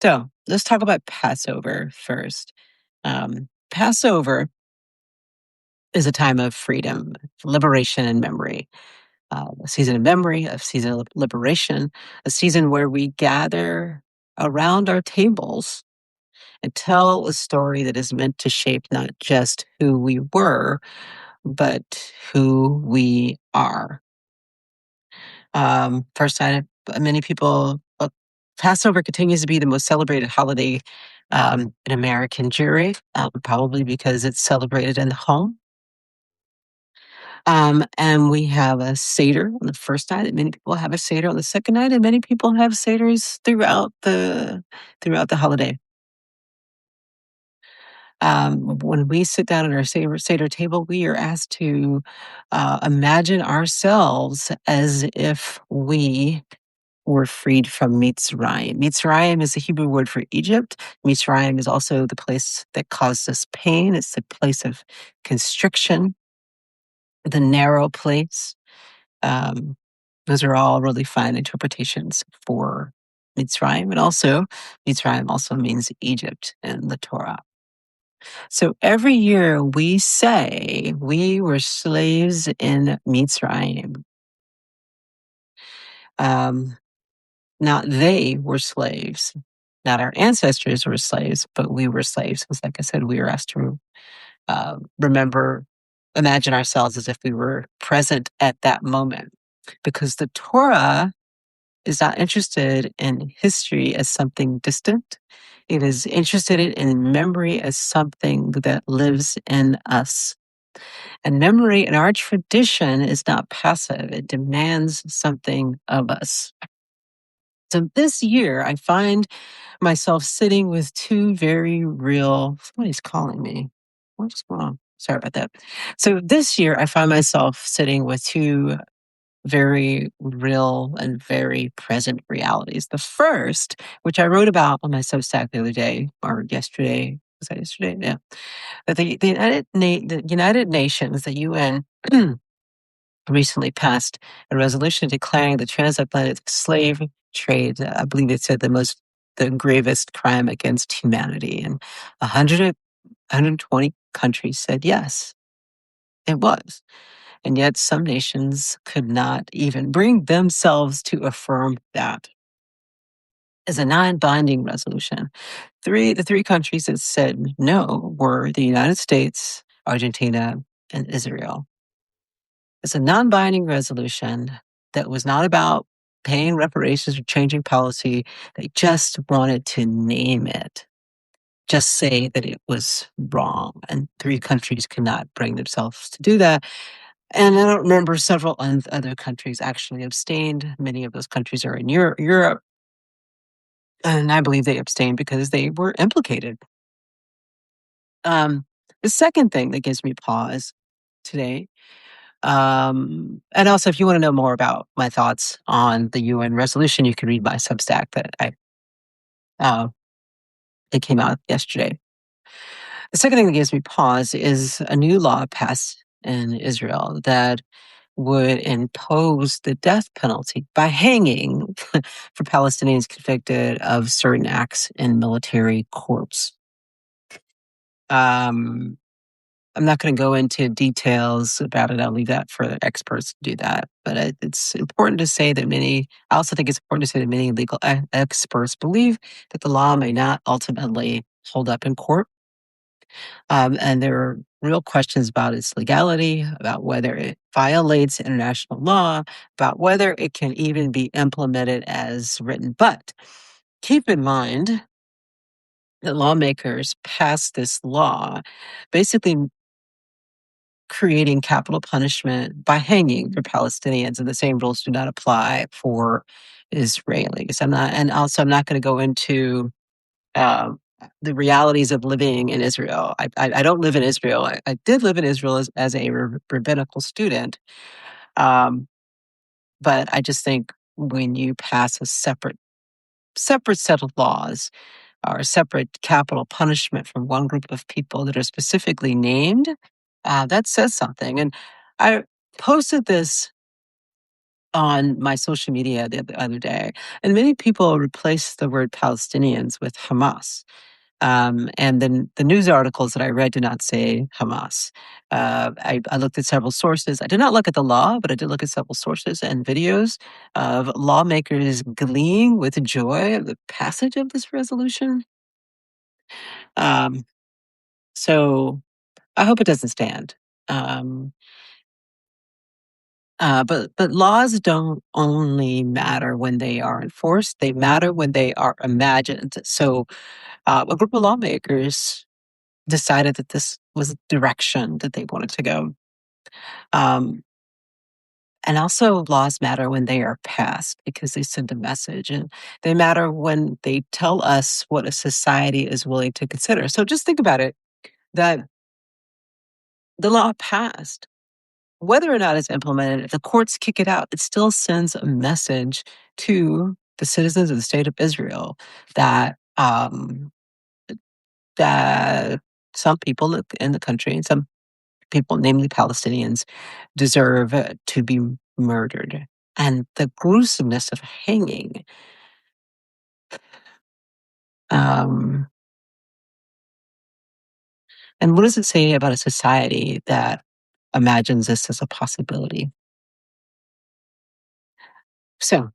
So let's talk about Passover first. Passover is a time of freedom, liberation, and memory. A season of memory, a season of liberation, a season where we gather around our tables and tell a story that is meant to shape not just who we were, but who we are. First time, many people, Passover continues to be the most celebrated holiday in American Jewry, probably because it's celebrated in the home. And we have a Seder on the first night, and many people have a Seder on the second night, and many people have Seders throughout the holiday. When we sit down at our Seder table, we are asked to imagine ourselves as if we were freed from Mitzrayim. Mitzrayim is the Hebrew word for Egypt. Mitzrayim is also the place that caused us pain. It's the place of constriction, the narrow place. Um, those are all really fine interpretations for Mitzrayim. And also, Mitzrayim also means Egypt in the Torah. So every year we say we were slaves in Mitzrayim. Um, Not they were slaves, not our ancestors were slaves, but we were slaves. Because, like I said, we were asked to remember, imagine ourselves as if we were present at that moment. Because the Torah is not interested in history as something distant. It is interested in memory as something that lives in us. And memory in our tradition is not passive, it demands something of us. So this year, I find myself sitting with two very real, somebody's calling me. What's going on? Sorry about that. So this year, I find myself sitting with two very real and very present realities. The first, which I wrote about on my Substack the other day or yesterday, was that yesterday? Yeah. That the United Nations, the UN, recently passed a resolution declaring the transatlantic slave trade, I believe it said the gravest crime against humanity. And 120 countries said yes, it was. And yet some nations could not even bring themselves to affirm that as a non-binding resolution. The three countries that said no were the United States, Argentina, and Israel. It's a non-binding resolution that was not about paying reparations or changing policy. They just wanted to name it, just say that it was wrong. And three countries could not bring themselves to do that. And I don't remember several other countries actually abstained. Many of those countries are in Europe. And I believe they abstained because they were implicated. Um, the second thing that gives me pause today, and also, if you want to know more about my thoughts on the UN resolution, you can read my Substack uh, it came out yesterday. The second thing that gives me pause is a new law passed in Israel that would impose the death penalty by hanging for Palestinians convicted of certain acts in military courts. Um, I'm not going to go into details about it. I'll leave that for the experts to do that. But it's important to say that I also think it's important to say that many legal experts believe that the law may not ultimately hold up in court. And there are real questions about its legality, about whether it violates international law, about whether it can even be implemented as written. But keep in mind that lawmakers passed this law basically creating capital punishment by hanging for Palestinians, and the same rules do not apply for Israelis. I'm not going to go into um, the realities of living in Israel. I don't live in Israel. I did live in Israel as a rabbinical student, um, but I just think when you pass a separate set of laws or a separate capital punishment for one group of people that are specifically named, that says something. And I posted this on my social media the other day, and many people replace the word Palestinians with Hamas. And then the news articles that I read did not say Hamas. I looked at several sources. I did not look at the law, but I did look at several sources and videos of lawmakers gleeing with joy of the passage of this resolution. Um, so I hope it doesn't stand. Um, but laws don't only matter when they are enforced; they matter when they are imagined. So a group of lawmakers decided that this was the direction that they wanted to go. Um, and also, laws matter when they are passed because they send a message, and they matter when they tell us what a society is willing to consider. So just think about it, that the law passed, whether or not it's implemented, if the courts kick it out, it still sends a message to the citizens of the state of Israel that that some people in the country, and some people, namely Palestinians, deserve to be murdered. And the gruesomeness of hanging, um, and what does it say about a society that imagines this as a possibility? So,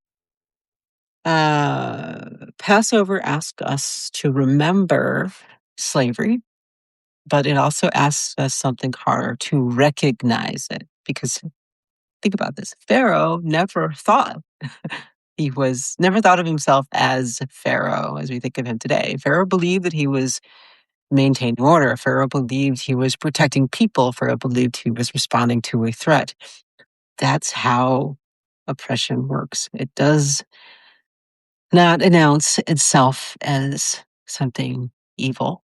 uh, Passover asks us to remember slavery, but it also asks us something harder, to recognize it. Because think about this, Pharaoh never thought he was never thought of himself as Pharaoh as we think of him today. Pharaoh believed that he was maintaining order. Pharaoh believed he was protecting people. Pharaoh believed he was responding to a threat. That's how oppression works. It does not announce itself as something evil.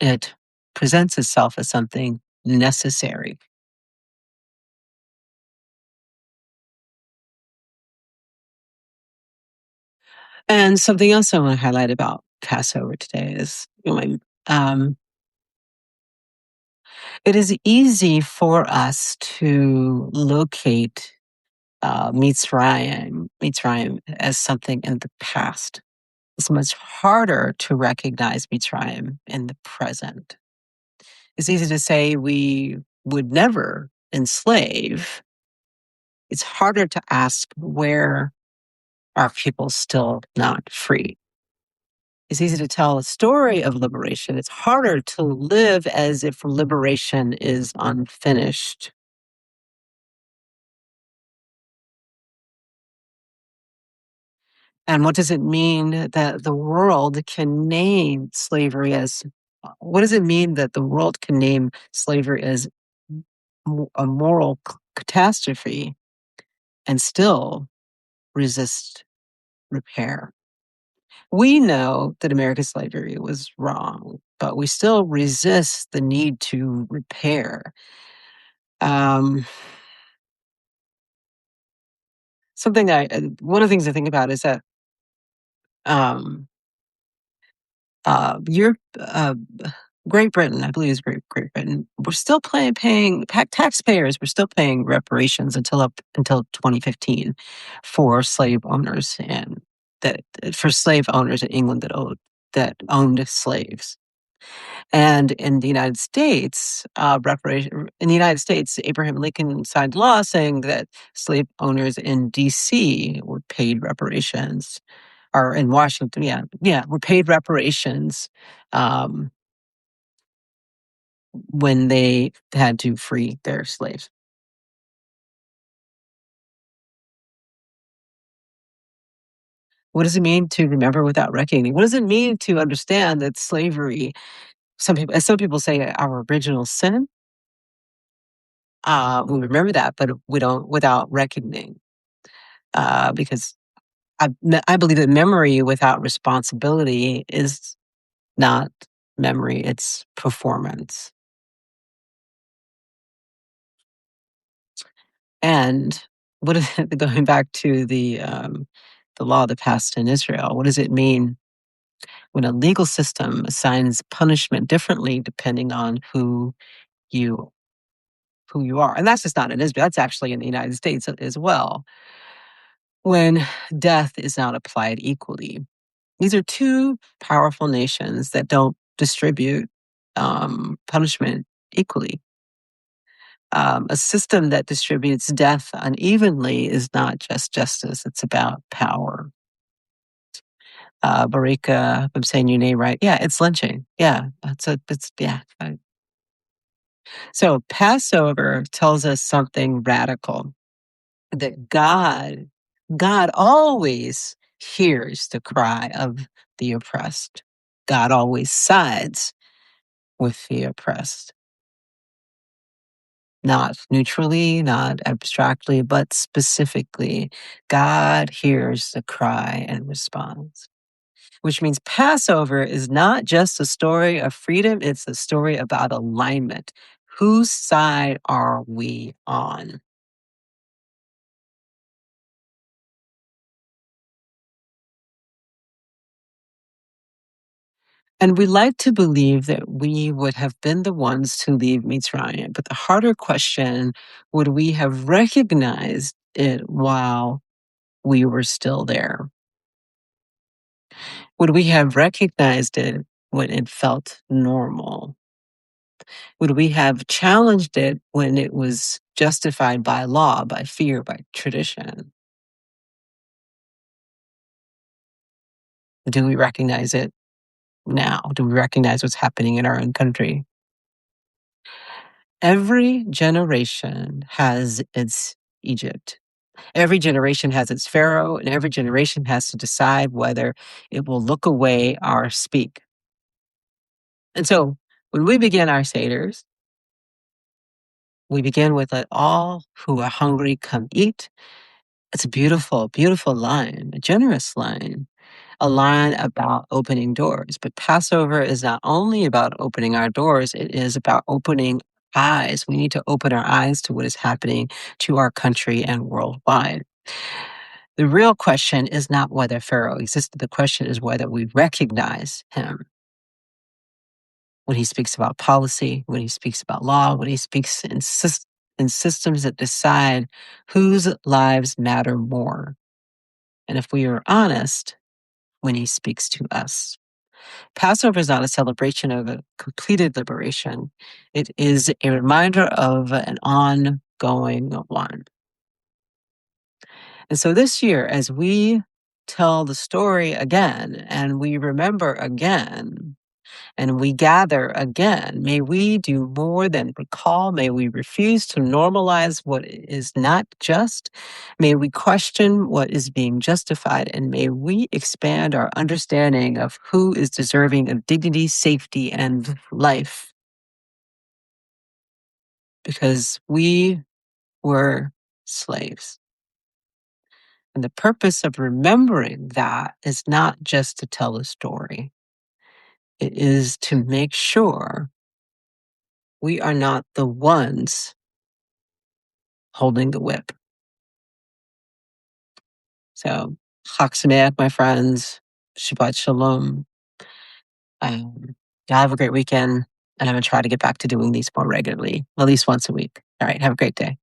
It presents itself as something necessary. And something else I want to highlight about Passover today is, it is easy for us to locate Mitzrayim as something in the past. It's much harder to recognize Mitzrayim in the present. It's easy to say we would never enslave. It's harder to ask, where are people still not free? It's easy to tell a story of liberation. It's harder to live as if liberation is unfinished. And what does it mean that the world can name slavery as what does it mean that the world can name slavery as a moral catastrophe and still resist repair? We know that American slavery was wrong, but we still resist the need to repair. Um, one of the things I think about is that um, Europe, Great Britain, I believe it's Great Britain, we're still paying taxpayers. We're still paying reparations until 2015 for slave owners and that for slave owners in England that owned slaves. And in the United States, Abraham Lincoln signed law saying that slave owners in D.C. were paid reparations, or in Washington, were paid reparations um, when they had to free their slaves. What does it mean to remember without reckoning? What does it mean to understand that slavery, as some people say, our original sin? We remember that, but we don't without reckoning, because I believe that memory without responsibility is not memory; it's performance. And what is going back to the law that passed in Israel? What does it mean when a legal system assigns punishment differently depending on who you who you are. And that's just not in Israel, that's actually in the United States as well, when death is not applied equally. These are two powerful nations that don't distribute punishment equally. A system that distributes death unevenly is not just justice, it's about power. Barika, if I'm saying your name right. Yeah, it's lynching. Yeah, yeah. So Passover tells us something radical, that God always hears the cry of the oppressed. God always sides with the oppressed, not neutrally, not abstractly, but specifically. God hears the cry and responds, which means Passover is not just a story of freedom, it's a story about alignment. Whose side are we on? And we like to believe that we would have been the ones to leave Mitzrayim. But the harder question, would we have recognized it while we were still there? Would we have recognized it when it felt normal? Would we have challenged it when it was justified by law, by fear, by tradition? Do we recognize it now? Do we recognize what's happening in our own country? Every generation has its Egypt. Every generation has its Pharaoh, and every generation has to decide whether it will look away or speak. And so when we begin our Seder's, we begin with let all who are hungry come eat. It's a beautiful, beautiful line, a generous line, a line about opening doors. But Passover is not only about opening our doors, it is about opening eyes. We need to open our eyes to what is happening to our country and worldwide. The real question is not whether Pharaoh existed. The question is whether we recognize him when he speaks about policy, when he speaks about law, when he speaks in systems that decide whose lives matter more. And if we are honest, when he speaks to us. Passover is not a celebration of a completed liberation. It is a reminder of an ongoing one. And so this year, as we tell the story again and we remember again and we gather again, may we do more than recall. May we refuse to normalize what is not just. May we question what is being justified. And may we expand our understanding of who is deserving of dignity, safety, and life. Because we were slaves. And the purpose of remembering that is not just to tell a story. It is to make sure we are not the ones holding the whip. So, Chag Sameach, my friends. Shabbat Shalom. Y'all have a great weekend. And I'm going to try to get back to doing these more regularly, at least once a week. All right. Have a great day.